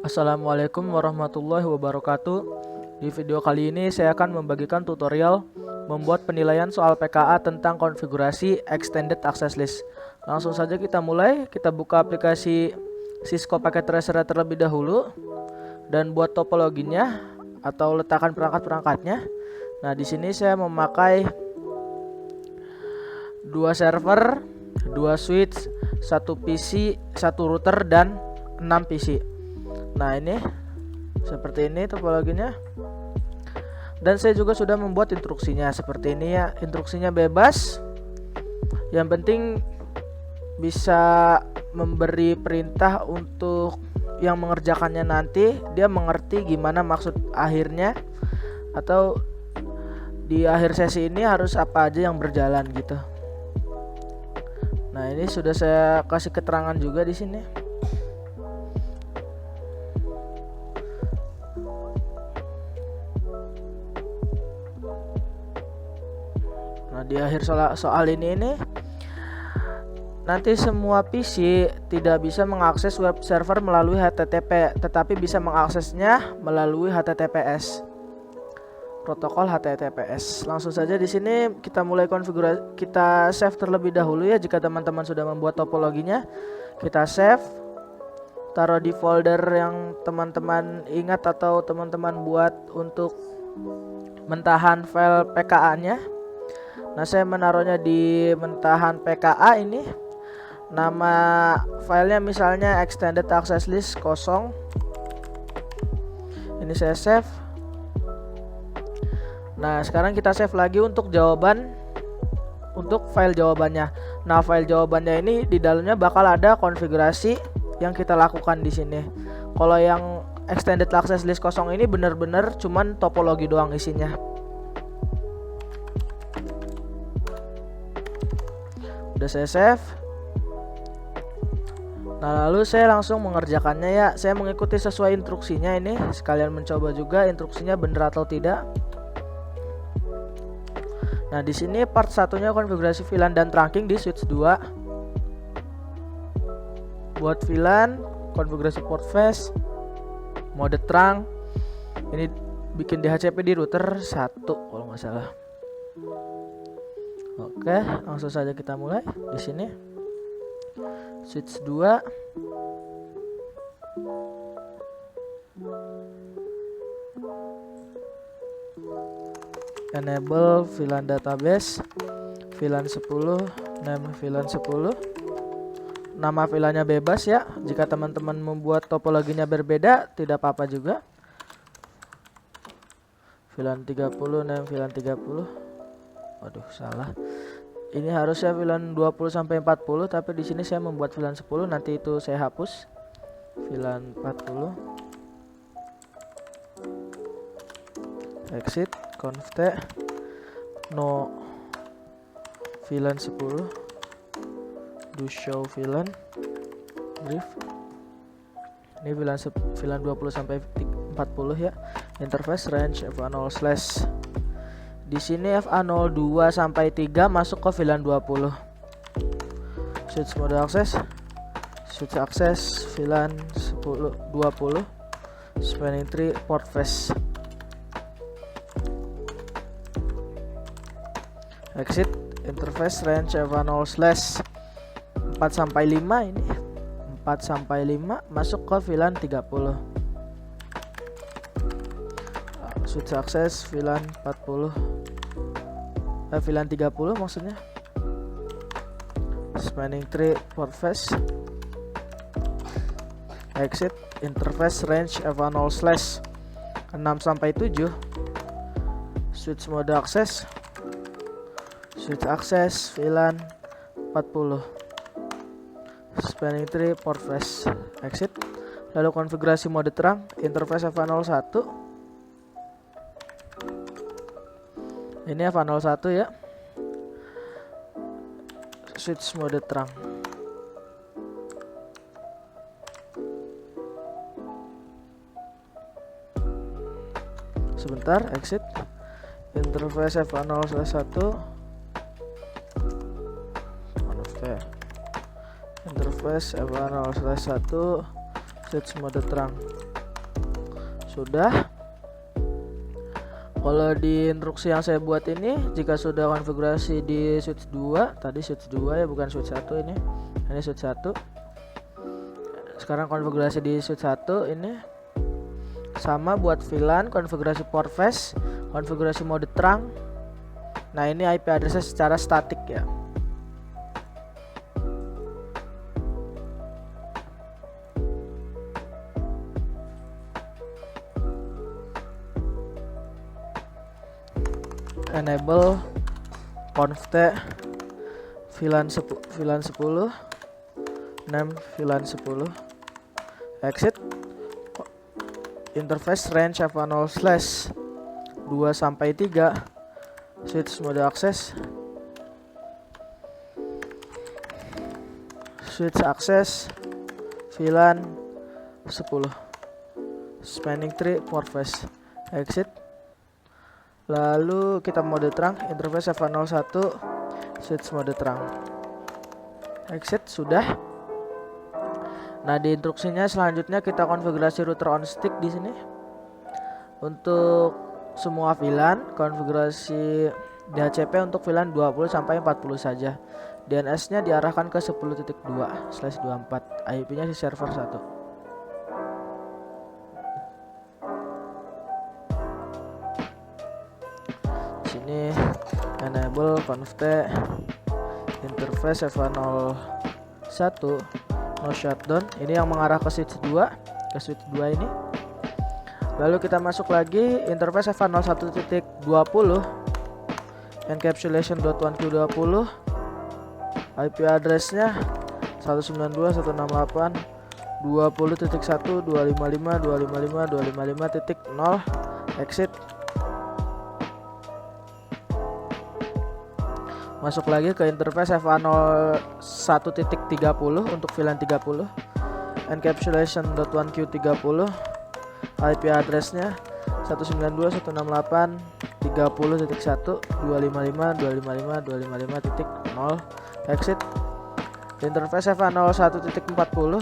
Assalamualaikum warahmatullahi wabarakatuh. Di video kali ini saya akan membagikan tutorial membuat penilaian soal PKA tentang konfigurasi Extended Access List. Langsung saja kita mulai. Kita buka aplikasi Cisco Packet Tracer terlebih dahulu dan buat topologinya atau letakkan perangkat-perangkatnya. Nah, di sini saya memakai 2 server, 2 switch, 1 PC, 1 router dan 6 PC. Nah, ini seperti ini topologinya. Dan saya juga sudah membuat instruksinya seperti ini ya. Instruksinya bebas. Yang penting bisa memberi perintah untuk yang mengerjakannya nanti dia mengerti gimana maksud akhirnya, atau di akhir sesi ini harus apa aja yang berjalan gitu. Nah, ini sudah saya kasih keterangan juga di sini. Nah, di akhir soal ini nanti semua PC tidak bisa mengakses web server melalui HTTP, tetapi bisa mengaksesnya melalui HTTPS. Protokol HTTPS. Langsung saja di sini kita mulai konfigurasi. Kita save terlebih dahulu ya. Jika teman-teman sudah membuat topologinya, kita save, taruh di folder yang teman-teman ingat atau teman-teman buat untuk mentahan file PKA-nya. Nah, saya menaruhnya di mentahan PKA ini. Nama filenya misalnya Extended Access List 0. Ini saya save. Nah, sekarang kita save lagi untuk jawaban, untuk file jawabannya. Nah, file jawabannya ini di dalamnya bakal ada konfigurasi yang kita lakukan di sini. Kalau yang Extended Access List 0 ini bener-bener cuman topologi doang isinya. Udah saya save. Nah, lalu saya langsung mengerjakannya ya. Saya mengikuti sesuai instruksinya ini, sekalian mencoba juga instruksinya benar atau tidak. Nah, di sini part satunya konfigurasi VLAN dan trunking di switch 2. Buat VLAN, konfigurasi port face, mode trunk. Ini bikin DHCP di router 1 kalau nggak salah. Oke, langsung saja kita mulai di sini. Switch 2. Enable VLAN database, VLAN 10, name VLAN 10. Nama VLAN-nya bebas ya. Jika teman-teman membuat topologinya berbeda, tidak apa-apa juga. VLAN 30, name VLAN 30. Waduh, salah. Ini harusnya VLAN 20 sampai 40, tapi di sini saya membuat VLAN 10, nanti itu saya hapus. VLAN 40. Exit, conft, no VLAN 10. Do show VLAN brief. Ini VLAN 20 sampai 40 ya. Interface range FA0/. Di sini FA02 sampai 3 masuk ke VLAN 20. Switch mode akses. Switch akses VLAN 10 20. Spanning tree port face. Exit, interface range FA0/. 4 sampai 5 ini. 4 sampai 5 masuk ke VLAN 30. Switch akses VLAN 40. VLAN 30 maksudnya. Spanning tree port face. Exit, interface range FA0/. 6 sampai 7. Switch mode akses. Switch akses VLAN 40. Spanning tree port face. Exit. Lalu konfigurasi mode terang, interface FA01. Ini FA01 ya. Switch mode terang. Sebentar, exit. Interface FA0/1. Interface FA0/1. switch mode terang. Sudah. Kalau di instruksi yang saya buat ini, jika sudah konfigurasi di switch 2, tadi switch 2 ya, bukan switch 1 ini switch 1. Sekarang konfigurasi di switch 1 ini sama buat VLAN, konfigurasi port flash, konfigurasi mode terang. Nah, ini IP addressnya secara statik ya. Enable conft VLAN 10 name VLAN 10 exit interface range F10/2 sampai 3 switch mode access VLAN 10 spanning tree port flash exit. Lalu kita mode terang, interface F01 switch mode terang exit. Sudah. Nah, di instruksinya selanjutnya kita konfigurasi router on stick di sini. Untuk semua VLAN, konfigurasi DHCP untuk VLAN 20 sampai 40 saja. DNS-nya diarahkan ke 10.2/24, IP-nya si server 1. Sini enable conft interface F01 no shutdown, ini yang mengarah ke switch 2 ini. Lalu kita masuk lagi interface F01.20 encapsulation.1q20, IP address-nya 192.168.20.1.255.255.255.0 exit. Masuk lagi ke interface F01.30 untuk VLAN 30 encapsulation.1q30, IP address-nya 192.168.30.1.255.255.255.0 exit. Interface F01.40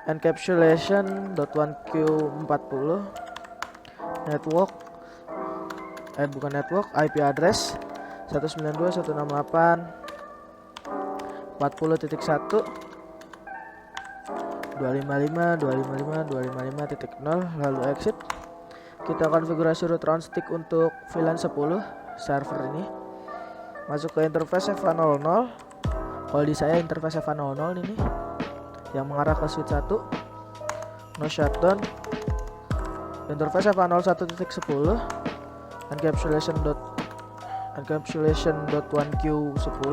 encapsulation.1q40 network IP address 192.168.40.1.255.255.255.0 lalu exit. Kita konfigurasi router on stick untuk VLAN 10 server ini. Masuk ke interface F00. Kalau di saya interface F00 ini yang mengarah ke switch 1 no shutdown. Interface F01.10 encapsulation.1q10,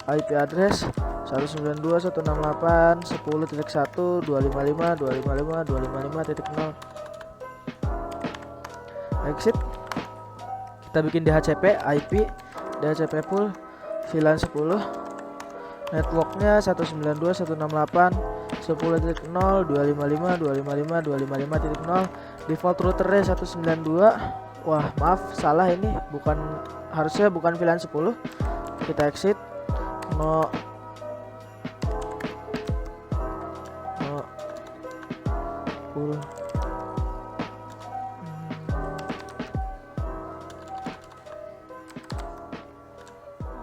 IP address 192.168.10.1.255.255.255.0 exit. Kita bikin DHCP IP DHCP pool VLAN 10, networknya 192.168.10.0.255.255.255.0, default routernya 192. Wah, maaf, salah ini, harusnya bukan VLAN 10. Kita exit. No 10.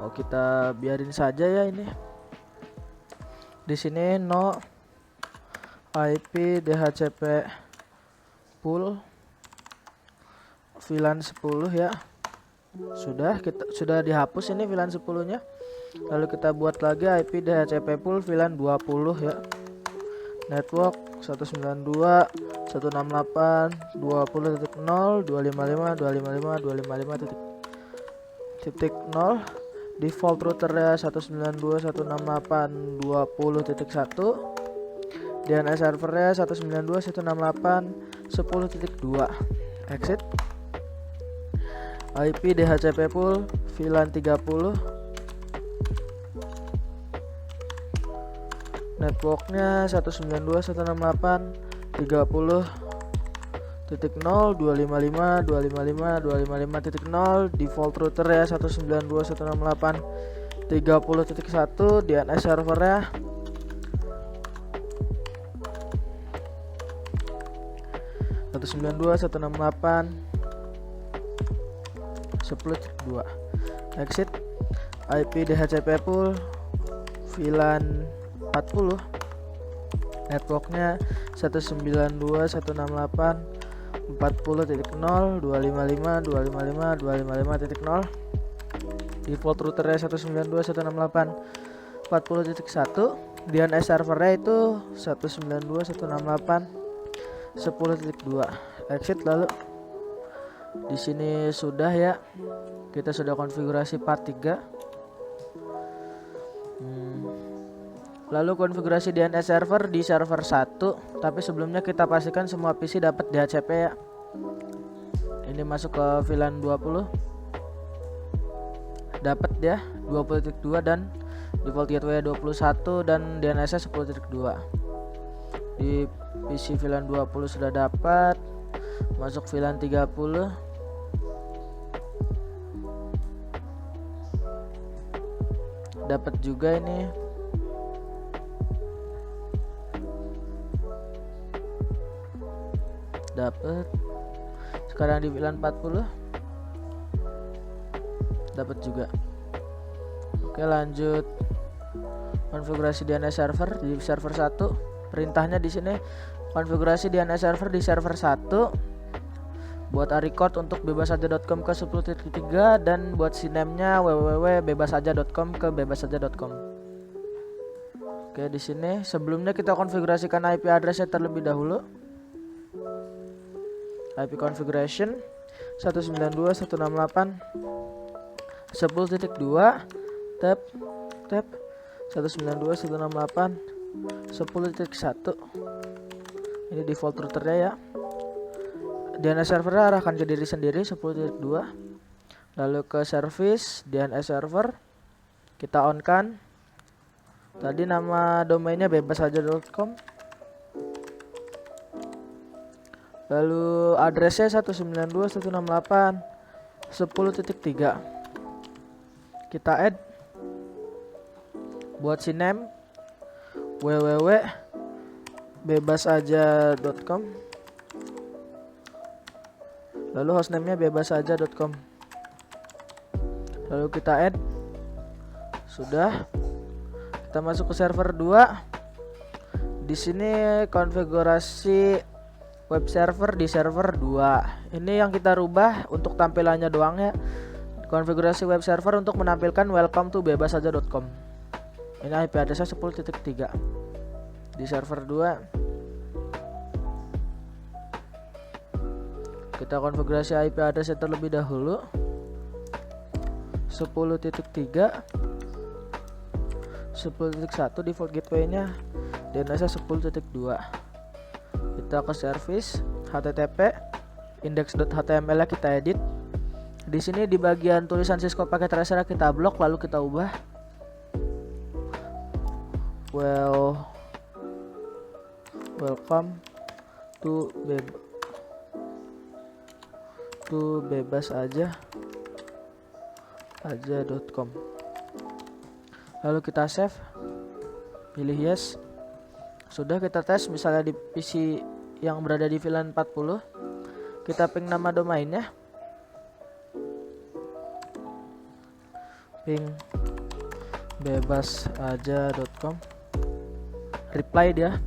Oh, kita biarin saja ya ini. Di sini no IP DHCP pool VLAN 10 ya. Sudah dihapus ini VLAN 10-nya. Lalu kita buat lagi IP DHCP pool VLAN 20 ya. Network 192.168.20.255.255.255.0. Default routernya 192.168.20.1. DNS servernya 192.168.10.2. Exit. IP DHCP pool VLAN 30, networknya 192.168.30.255.255.255.0, default routernya 192.168.30.1, DNS servernya 192.168.10.2. Exit IP DHCP pool VLAN 40, networknya 192.168.40.0, 255.255.255.0, default routernya 192.168.40.1, DNS servernya itu 192.168.10.2. Exit. Lalu di sini sudah ya, kita sudah konfigurasi part 3. Lalu konfigurasi DNS server di server 1, tapi sebelumnya kita pastikan semua PC dapat DHCP ya. Ini masuk ke VLAN 20, dapat ya 20.2 dan default gateway 21 dan DNS-nya 10.2. Di PC VLAN 20 sudah dapat, masuk VLAN 30. Dapat juga ini. Dapat. Sekarang di VLAN 40. Dapat juga. Oke, lanjut. Konfigurasi DNS server di server 1. Perintahnya di sini konfigurasi DNS server di server 1. Buat record untuk bebasaja.com ke 10.3 dan buat sinamnya www.bebasaja.com ke bebasaja.com. Oke, di sini sebelumnya kita konfigurasikan IP addressnya terlebih dahulu. IP configuration 192.168.10.2 tab 192.168.10.1. Ini default routernya ya. DNS server arahkan ke diri sendiri 10.2. Lalu ke service DNS server kita on kan. Tadi nama domainnya bebasaja.com. Lalu addressnya 192.168.10.3. Kita add. Buat siname www.bebasaja.com. Lalu hostname-nya bebasaja.com. Lalu kita add. Sudah. Kita masuk ke server 2. Di sini konfigurasi web server di server 2. Ini yang kita rubah untuk tampilannya doang ya. Konfigurasi web server untuk menampilkan welcome to bebasaja.com. Ini IP addressnya 10.3 di server 2. Kita konfigurasi IP addressnya terlebih dahulu 10.3, 10.1 default gateway-nya, DNS-nya 10.2. Kita ke service http index.html nya kita edit. Di sini di bagian tulisan Cisco pakai tracer kita blok, lalu kita ubah welcome to bebasaja.com. Lalu kita save, pilih yes. Sudah, kita tes misalnya di PC yang berada di VLAN 40. Kita ping nama domainnya, ping bebasaja.com, reply dia.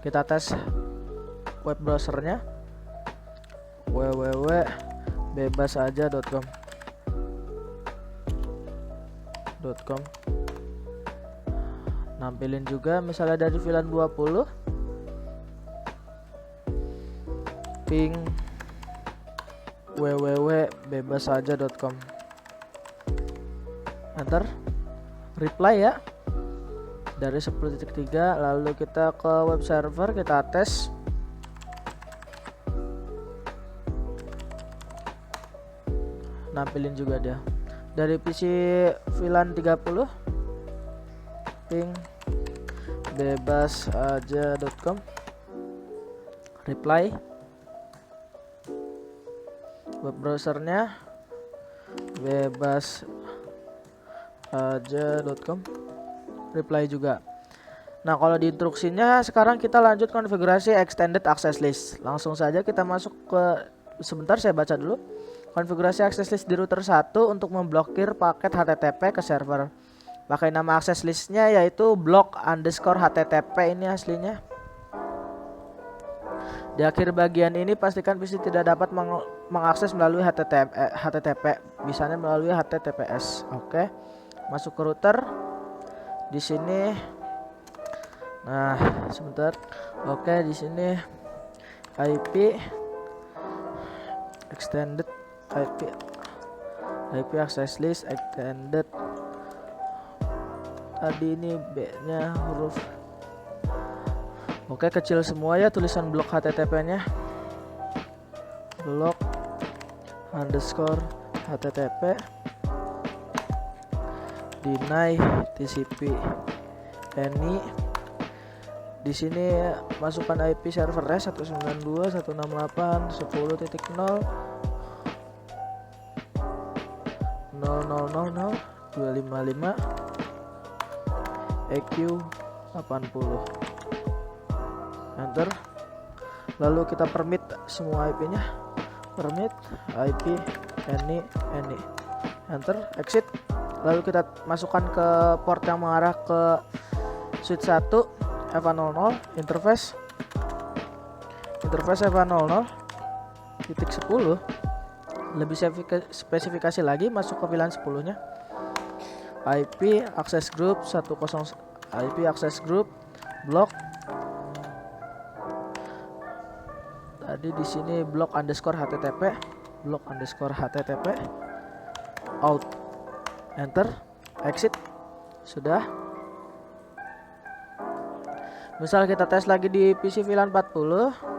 Kita tes web browsernya www.bebasaja.com. Nampilin juga misalnya dari VLAN 20 ping www.bebasaja.com. Enter, reply ya dari 10.3. Lalu kita ke web server, kita tes. Nampilin juga dia dari PC VLAN 30 ping bebasaja.com, reply. Web browsernya bebasaja.com, reply juga. Nah, kalau di instruksinya sekarang kita lanjut konfigurasi extended access list. Langsung saja kita masuk ke, sebentar saya baca dulu. Konfigurasi access list di router 1 untuk memblokir paket HTTP ke server. Pakai nama access listnya yaitu block_HTTP ini aslinya. Di akhir bagian ini pastikan PC tidak dapat mengakses melalui HTTP, bisanya melalui HTTPS. Oke. Masuk ke router. Di sini, nah, sebentar. Oke, di sini IP extended IP access list extended. Tadi ini B-nya huruf oke kecil semua ya, tulisan blok HTTP-nya. Block_HTTP deny TCP any. Di sini masukkan IP servernya 192.168.10.0 0000255 EQ 80. Enter. Lalu kita permit semua IP-nya. Permit IP any. Enter, exit. Lalu kita masukkan ke port yang mengarah ke switch 1 FA00 interface FA00 titik 10. Lebih spesifikasi lagi, masuk ke VLAN 10-nya. IP access group 10 IP access group block. Tadi di sini block_HTTP out. Enter, exit. Sudah. Misal kita tes lagi di PC VLAN 40.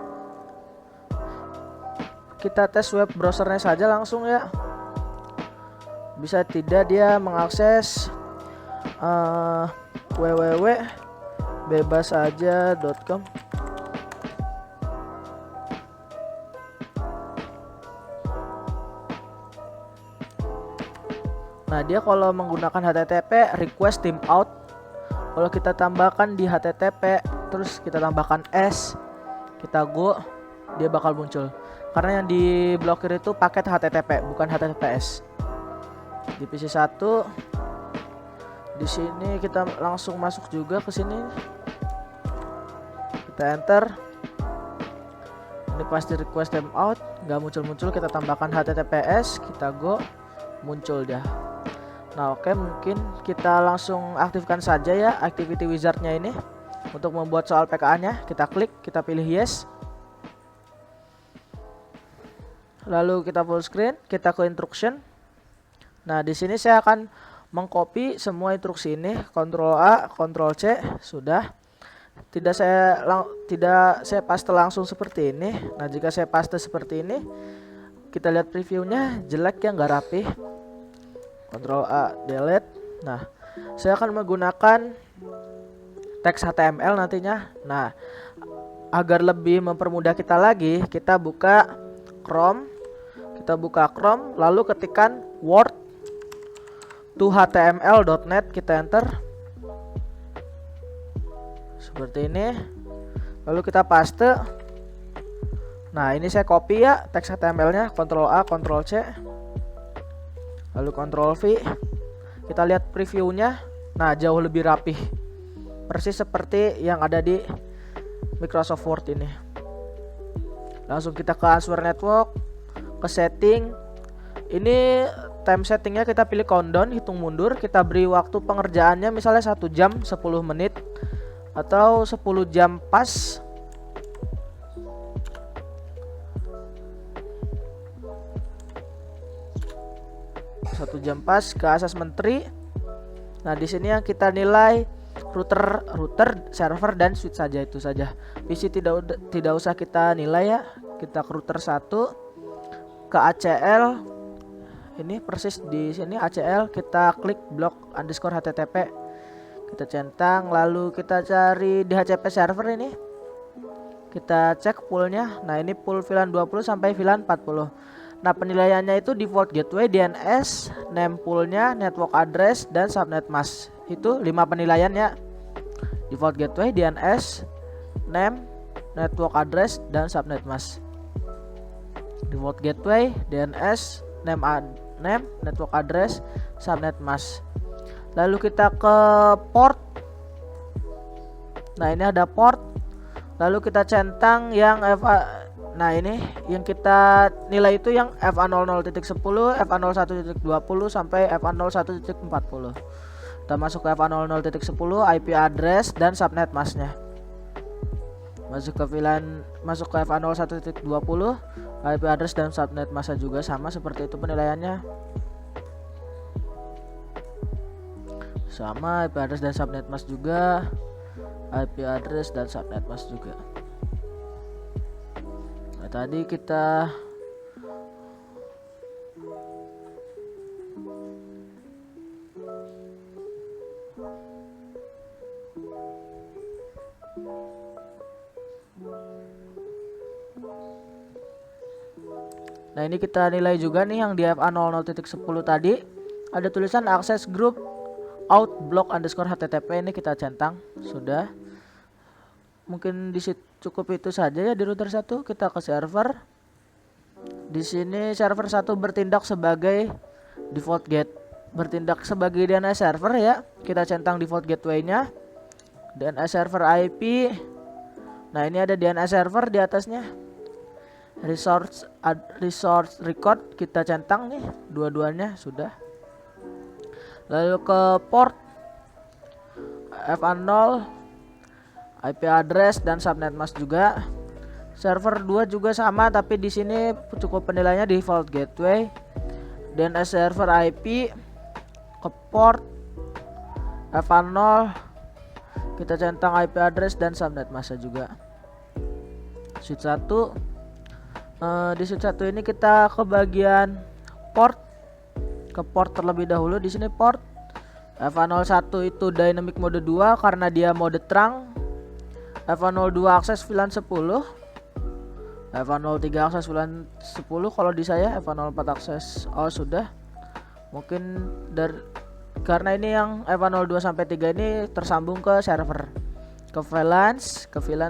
Kita tes web browsernya saja langsung ya. Bisa tidak dia mengakses www.bebasaja.com. Nah, dia kalau menggunakan HTTP request timeout. Kalau kita tambahkan di HTTP terus kita tambahkan S, kita go, dia bakal muncul. Karena yang diblokir itu paket HTTP, bukan HTTPS. Di PC 1, di sini kita langsung masuk juga ke sini. Kita enter. Ini pasti request timeout, nggak muncul-muncul. Kita tambahkan HTTPS, kita go, muncul dia. Nah, oke, mungkin kita langsung aktifkan saja ya activity wizardnya ini. Untuk membuat soal PKA-nya, kita klik, kita pilih yes. Lalu kita full screen, kita ke instruction. Nah, di sini saya akan mengcopy semua instruksi ini, Ctrl A, Ctrl C, sudah. Tidak saya paste langsung seperti ini. Nah, jika saya paste seperti ini, kita lihat previewnya jelek ya, nggak rapi. Ctrl A, delete. Nah, saya akan menggunakan teks HTML nantinya. Nah, agar lebih mempermudah kita lagi, kita buka Chrome. Lalu ketikkan word to html.net, kita enter. Seperti ini. Lalu kita paste. Nah, ini saya copy ya teks HTML-nya, Ctrl A, Ctrl C. Lalu Ctrl V. Kita lihat previewnya. Nah, jauh lebih rapih. Persis seperti yang ada di Microsoft Word ini. Langsung kita ke Answer Network, ke setting. Ini time settingnya kita pilih countdown, hitung mundur. Kita beri waktu pengerjaannya misalnya 1 jam 10 menit atau 10 jam pas. Satu jam pas ke assessment tree. Nah, di sini yang kita nilai router, server dan switch saja, itu saja. PC tidak usah kita nilai ya. Kita ke router 1, ke ACL. Ini persis di sini ACL, kita klik block_HTTP. Kita centang, lalu kita cari DHCP server ini. Kita cek poolnya. Nah, ini pool VLAN 20 sampai VLAN 40. Nah, penilaiannya itu default gateway, DNS, name poolnya, network address, dan subnet mask. Itu 5 penilaiannya. default gateway, DNS, name, network address, dan subnet mask. Default gateway, DNS, name, network address, subnet mask. Lalu kita ke port. Nah, ini ada port. Lalu kita centang yang nah ini yang kita nilai itu yang FA00.10, FA01.20 sampai FA01.40. Kita masuk ke FA00.10, IP address dan subnet masknya. Masuk ke FA01.20, IP address dan subnet masknya juga sama seperti itu penilaiannya. Sama IP address dan subnet mask juga. IP address dan subnet mask juga. Nah, tadi kita Nah, ini kita nilai juga nih yang di FA00.10 tadi. Ada tulisan akses group out block underscore http, ini kita centang. Sudah. Mungkin cukup itu saja ya di router 1. Kita ke server. Di sini server 1 bertindak sebagai default gate. Bertindak sebagai DNS server ya. Kita centang default gateway-nya. DNS server IP. Nah, ini ada DNS server di atasnya. Resource record kita centang nih dua-duanya sudah. Lalu ke port FA0, IP address dan subnet mask juga. Server 2 juga sama, tapi di sini cukup penilaiannya default gateway. DNS server IP ke port FA0 kita centang IP address dan subnet mask juga. Switch 1. Di switch 1 ini kita ke bagian port. Ke port terlebih dahulu. Di sini port FA01 itu dynamic mode 2 karena dia mode terang. FA02 akses VLAN 10. FA03 akses VLAN 10 kalau di saya. FA04 akses sudah. Mungkin karena ini yang FA02 sampai 3 ini tersambung ke server. Ke VLAN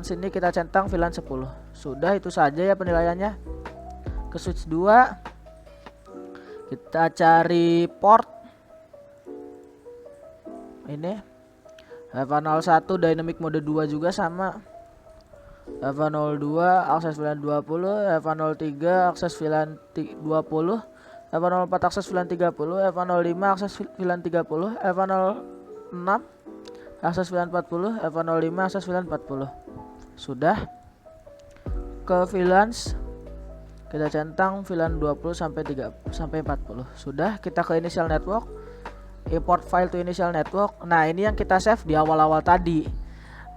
ini kita centang VLAN 10. Sudah, itu saja ya penilaiannya. Ke switch 2 kita cari port. Ini FA01 dynamic mode 2 juga sama. FA02 akses VLAN 20, FA03 akses VLAN 20, FA04 akses VLAN 30, FA05 akses VLAN 30, FA06 akses VLAN 40, FA05 akses VLAN 40. Sudah. Ke VLAN kita centang VLAN 20 sampai 40. Sudah, kita ke initial network. Import file to initial network. Nah, ini yang kita save di awal-awal tadi.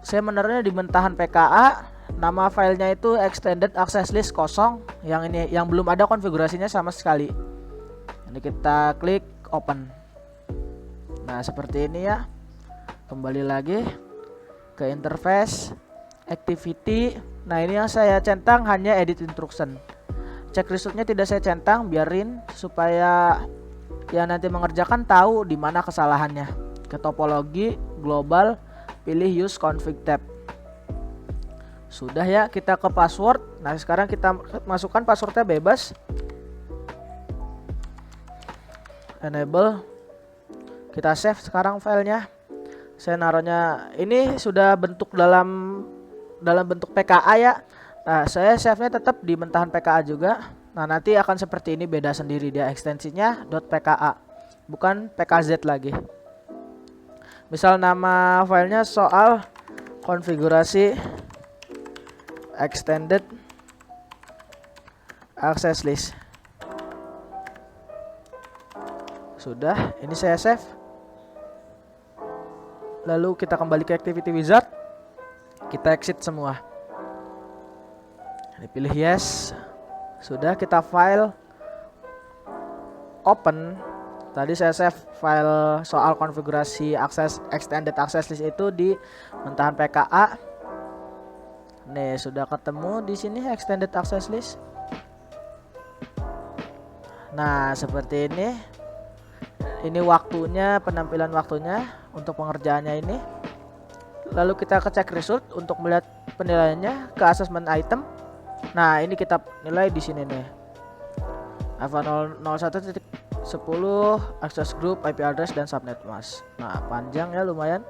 Saya menaruhnya di mentahan PKA. Nama filenya itu extended access list kosong. Yang ini yang belum ada konfigurasinya sama sekali. Ini kita klik open. Nah, seperti ini ya. Kembali lagi ke interface, activity. Nah, ini yang saya centang hanya edit instruction. Check resultnya tidak saya centang, biarin supaya yang nanti mengerjakan tahu di mana kesalahannya. Ke topologi, global, pilih use config tab. Sudah ya, kita ke password. Nah, sekarang kita masukkan passwordnya bebas. Enable. Kita save sekarang filenya. Saya naruhnya ini sudah bentuk dalam bentuk PKA ya. Nah, saya save-nya tetap di mentahan PKA juga. Nah, nanti akan seperti ini, beda sendiri dia ekstensinya .pka, bukan pkz lagi. Misal nama filenya soal konfigurasi extended access list. Sudah, ini saya save. Lalu kita kembali ke activity wizard. Kita exit semua. Dipilih yes. Sudah, kita file open. Tadi saya save file soal konfigurasi extended access list itu di mentahan PKA. Nih, sudah ketemu di sini extended access list. Nah, seperti ini. Ini waktunya, penampilan waktunya untuk pengerjaannya ini. Lalu kita ke check result untuk melihat penilaiannya ke assessment item. Nah, ini kita nilai di sini nih. Ava 001.10 access group, IP address dan subnet mas. Nah, panjang ya lumayan.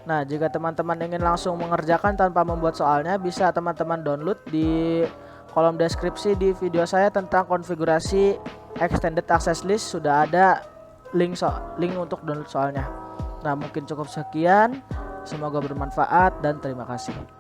Nah, jika teman-teman ingin langsung mengerjakan tanpa membuat soalnya, bisa teman-teman download di kolom deskripsi di video saya tentang konfigurasi extended access list. Sudah ada link untuk download soalnya. Nah, mungkin cukup sekian. Semoga bermanfaat dan terima kasih.